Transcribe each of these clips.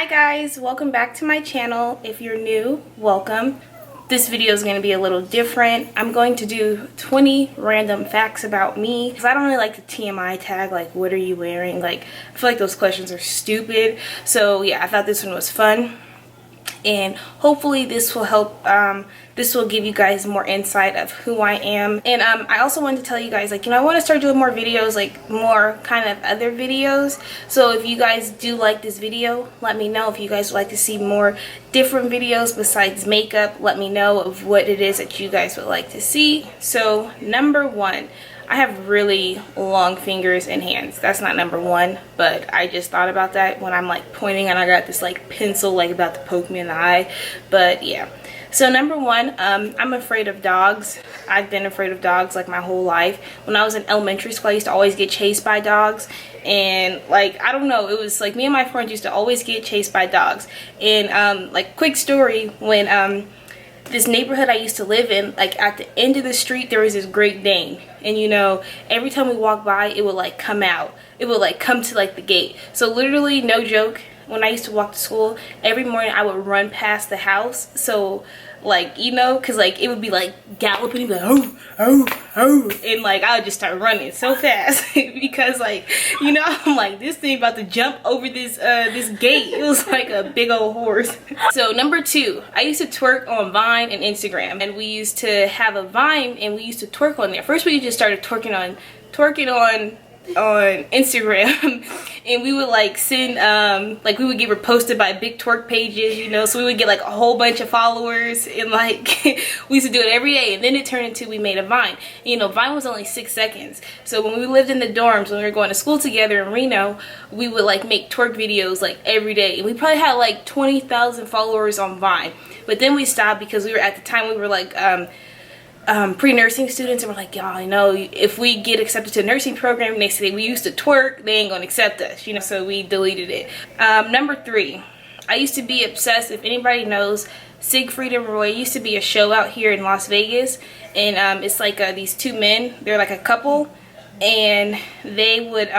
Hi guys, welcome back to my channel. If you're new, welcome. This video is going to be a little different. I'm going to do 20 random facts about me because I don't really like the TMI tag, like what are you wearing? Like I feel like those questions are stupid. So yeah, I thought this one was fun. And hopefully this will help, this will give you guys more insight of who I am. And I also wanted to tell you guys, like, I want to start doing more videos, like more kind of other videos. So if you guys do like this video, let me know. If you guys would like to see more different videos besides makeup, let me know of what it is that you guys would like to see. So number one, I have really long fingers and hands. That's not number one, but I just thought about that when I'm like pointing and I got this like pencil like about to poke me in the eye. But yeah, so number one, I'm afraid of dogs. I've been afraid of dogs like my whole life. When I was in elementary school, I used to always get chased by dogs. And like, I don't know, it was like me and my friends used to always get chased by dogs. And like quick story, when this neighborhood I used to live in, like at the end of the street there was this Great Dane, and every time we walked by it would like come out, it would like come to like the gate. So literally, no joke, when I used to walk to school every morning I would run past the house. So like, because like it would be like galloping, like oh oh oh, and like I would just start running so fast because like I'm like, this thing about to jump over this this gate. It was like a big old horse. So number two, I used to twerk on Vine and Instagram, and we used to have a Vine and we used to twerk on there. First we just started twerking on Instagram, and we would like send like we would get reposted by big twerk pages, so we would get like a whole bunch of followers, and like we used to do it every day. And then it turned into, we made a Vine. Vine was only 6 seconds. So when we lived in the dorms, when we were going to school together in Reno, we would like make twerk videos like every day, and we probably had like 20,000 followers on Vine. But then we stopped because we were, at the time we were like pre-nursing students, and we're like, y'all, if we get accepted to a nursing program, they say we used to twerk, they ain't gonna accept us, so we deleted it. Number three, I used to be obsessed. If anybody knows, Siegfried and Roy used to be a show out here in Las Vegas, and it's like these two men, they're like a couple, and they would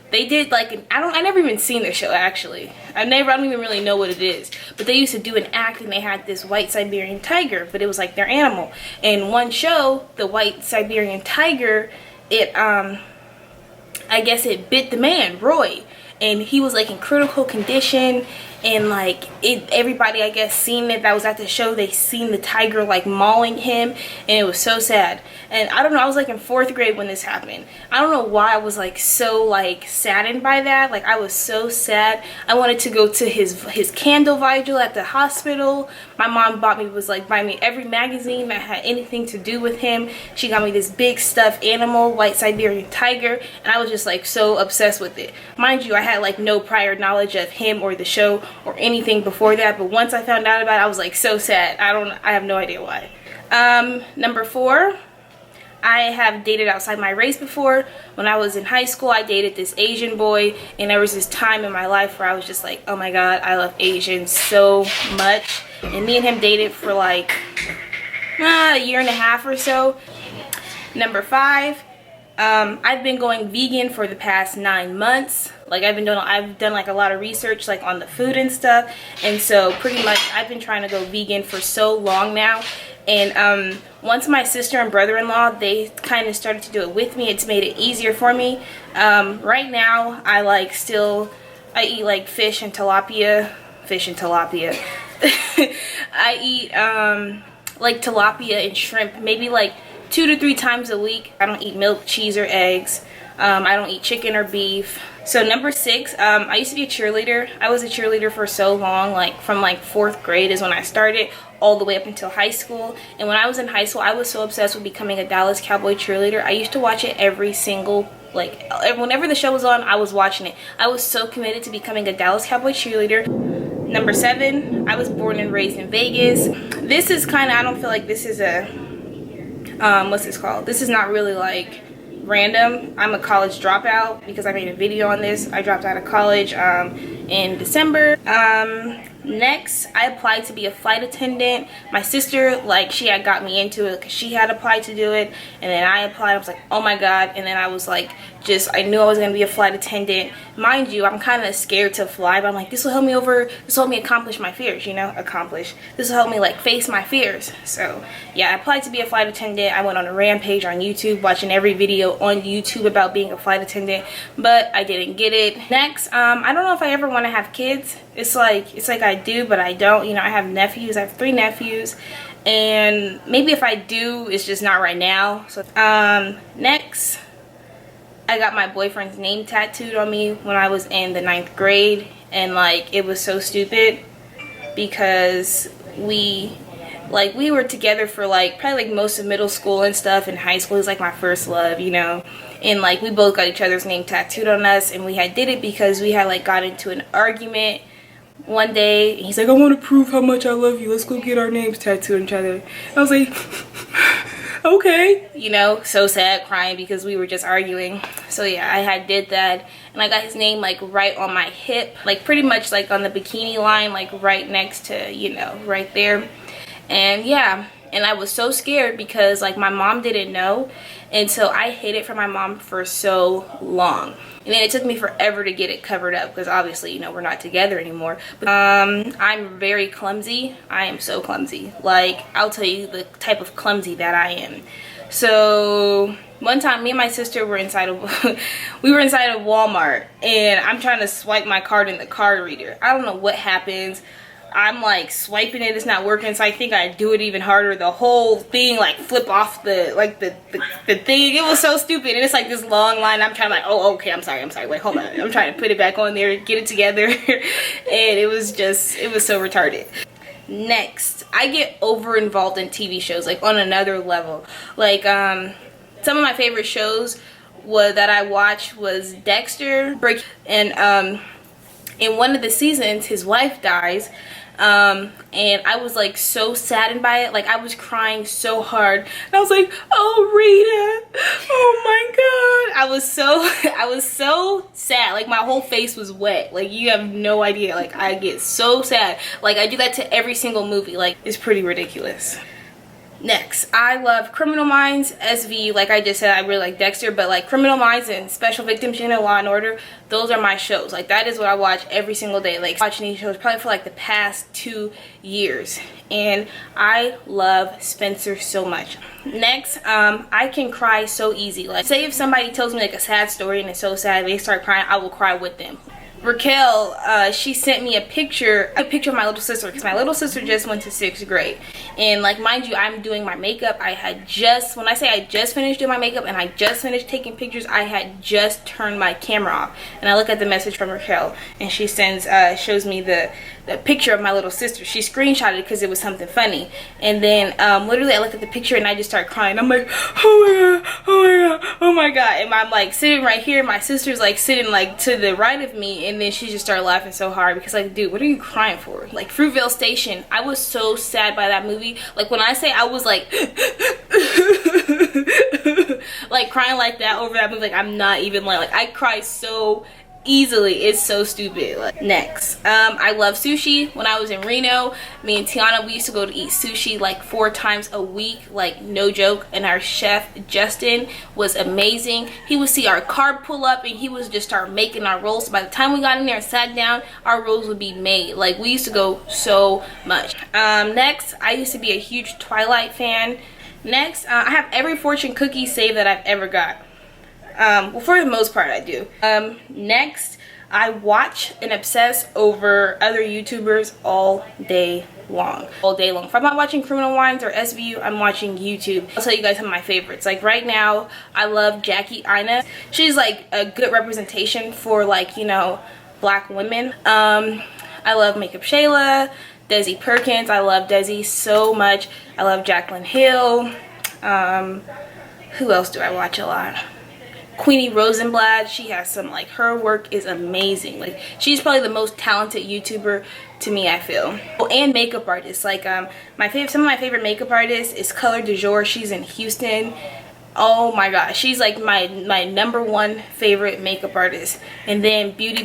they did like I never even seen the show actually. I don't even really know what it is. But they used to do an act, and they had this white Siberian tiger, but it was like their animal. In one show, the white Siberian tiger, it I guess it bit the man, Roy, and he was like in critical condition. And like everybody, I guess, seen it that was at the show, they seen the tiger like mauling him, and it was so sad. And I don't know, I was like in 4th grade when this happened. I don't know why I was like so like saddened by that. Like I was so sad. I wanted to go to his candle vigil at the hospital. My mom was like buying me every magazine that had anything to do with him. She got me this big stuffed animal, white Siberian tiger, and I was just like so obsessed with it. Mind you, I had like no prior knowledge of him or the show or anything before that, but once I found out about it, I was like so sad. I have no idea why. Number four, I have dated outside my race before. When I was in high school, I dated this Asian boy, and there was this time in my life where I was just like, oh my god, I love Asians so much. And me and him dated for like a year and a half or so. Number five, I've been going vegan for the past 9 months. Like I've done like a lot of research like on the food and stuff, and so pretty much I've been trying to go vegan for so long now. And once my sister and brother-in-law, they kind of started to do it with me, it's made it easier for me. Right now I eat like fish and tilapia. I eat like tilapia and shrimp maybe like 2 to 3 times a week. I don't eat milk, cheese, or eggs. I don't eat chicken or beef. So number six, I used to be a cheerleader. I was a cheerleader for so long, like from like 4th grade is when I started, all the way up until high school. And when I was in high school, I was so obsessed with becoming a Dallas Cowboy cheerleader. I used to watch it every single, like whenever the show was on, I was watching it. I was so committed to becoming a Dallas Cowboy cheerleader. Number seven, I was born and raised in Vegas. This is kind of, I don't feel like this is a what's this called? This is not really like random. I'm a college dropout because I made a video on this. I dropped out of college in December. Next, I applied to be a flight attendant. My sister, like, she had got me into it because she had applied to do it, and then I applied. I was like, oh my god. And then I was like, I knew I was going to be a flight attendant. Mind you, I'm kind of scared to fly, but I'm like, this will help me accomplish my fears, you know, this will help me like face my fears. So yeah, I applied to be a flight attendant. I went on a rampage on YouTube, watching every video on YouTube about being a flight attendant, but I didn't get it. Next, I don't know if I ever want to have kids. It's like I do, but I don't. You know, I have nephews. I have 3 nephews, and maybe if I do, it's just not right now. So next, I got my boyfriend's name tattooed on me when I was in the 9th grade, and like, it was so stupid because we were together for like probably like most of middle school and stuff, and high school was like my first love, you know, and like we both got each other's name tattooed on us, and we did it because we had like got into an argument one day, and he's like, I want to prove how much I love you, let's go get our names tattooed on each other. I was like, okay, you know, so sad, crying because we were just arguing. So yeah, I did that, and I got his name like right on my hip, like pretty much like on the bikini line, like right next to, you know, right there. And yeah, and I was so scared because like my mom didn't know, and so I hid it from my mom for so long, and then it took me forever to get it covered up because obviously, you know, we're not together anymore. But I'm very clumsy. I am so clumsy. Like, I'll tell you the type of clumsy that I am. So one time, me and my sister were inside of we were inside of Walmart, and I'm trying to swipe my card in the card reader. I don't know what happens. I'm like swiping it, it's not working, so I think I do it even harder. The whole thing like flip off the thing. It was so stupid, and it's like this long line. I'm trying to like, oh okay, I'm sorry, wait, hold on, I'm trying to put it back on there, get it together. And it was so retarded. Next, I get over involved in TV shows, like on another level. Like some of my favorite shows that I watched was Dexter, and in one of the seasons his wife dies, and I was like so saddened by it. Like, I was crying so hard, and I was like, oh Rita, oh my god, I was so sad. Like, my whole face was wet. Like, you have no idea. Like, I get so sad. Like, I do that to every single movie. Like, it's pretty ridiculous. Next, I love Criminal Minds, SV, like I just said, I really like Dexter, but like Criminal Minds and Special Victims Unit, Law and Order, those are my shows. Like, that is what I watch every single day. Like, watching these shows probably for like the past 2 years, and I love Spencer so much. Next, I can cry so easy. Like, say if somebody tells me like a sad story and it's so sad, they start crying, I will cry with them. Raquel, she sent me a picture of my little sister, because my little sister just went to 6th grade, and like, mind you, I'm doing my makeup. When I say I just finished doing my makeup and I just finished taking pictures, I had just turned my camera off, and I look at the message from Raquel, and she shows me the picture of my little sister. She screenshotted it because it was something funny, and then literally I look at the picture and I just start crying. I'm like, oh my god, oh my god, oh my god, and I'm like sitting right here, my sister's like sitting like to the right of me, and then she just started laughing so hard because, like, dude, what are you crying for? Like, Fruitvale Station, I was so sad by that movie. Like, when I say I was like like crying like that over that movie, like, I'm not even like I cry so easily. It's so stupid. Like, next, I love sushi. When I was in Reno, me and Tiana, we used to go to eat sushi like 4 times a week, like, no joke. And our chef Justin was amazing. He would see our cart pull up and he would just start making our rolls. By the time we got in there and sat down, our rolls would be made. Like, we used to go so much. Next, I used to be a huge Twilight fan. Next, I have every fortune cookie saved that I've ever got. Well, for the most part I do. Next, I watch and obsess over other YouTubers all day long. If I'm not watching Criminal Minds or SVU, I'm watching YouTube. I'll tell you guys some of my favorites. Like, right now, I love Jackie Ina. She's like a good representation for, like, you know, black women. I love Makeup Shayla, Desi Perkins. I love Desi so much. I love Jaclyn Hill. Who else do I watch a lot? Queenie Rosenblatt. She has some, like, her work is amazing. Like, she's probably the most talented YouTuber to me, I feel. Oh, and makeup artists. Like, some of my favorite makeup artists is Color Du Jour. She's in Houston. Oh my gosh, she's like my #1 favorite makeup artist. And then Beauty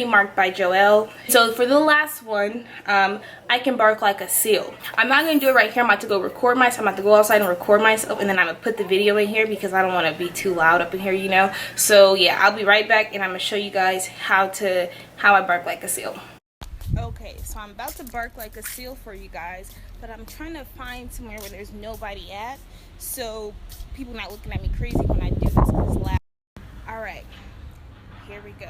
Mark by Joelle. So for the last one, I Can Bark Like a Seal. I'm not gonna do it right here. I'm about to go record myself. I'm about to go outside and record myself, and then I'm gonna put the video in here because I don't want to be too loud up in here, you know. So yeah, I'll be right back, and I'm gonna show you guys how I bark like a seal. Okay, so I'm about to bark like a seal for you guys, but I'm trying to find somewhere where there's nobody at, so people not looking at me crazy when I do this because it's loud. All right, here we go.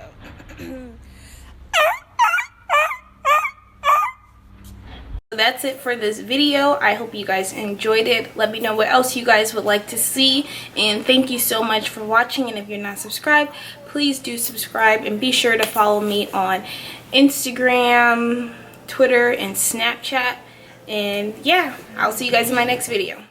That's it for this video. I hope you guys enjoyed it. Let me know what else you guys would like to see, and thank you so much for watching. And if you're not subscribed, please do subscribe, and be sure to follow me on Instagram, Twitter, and Snapchat. And yeah, I'll see you guys in my next video.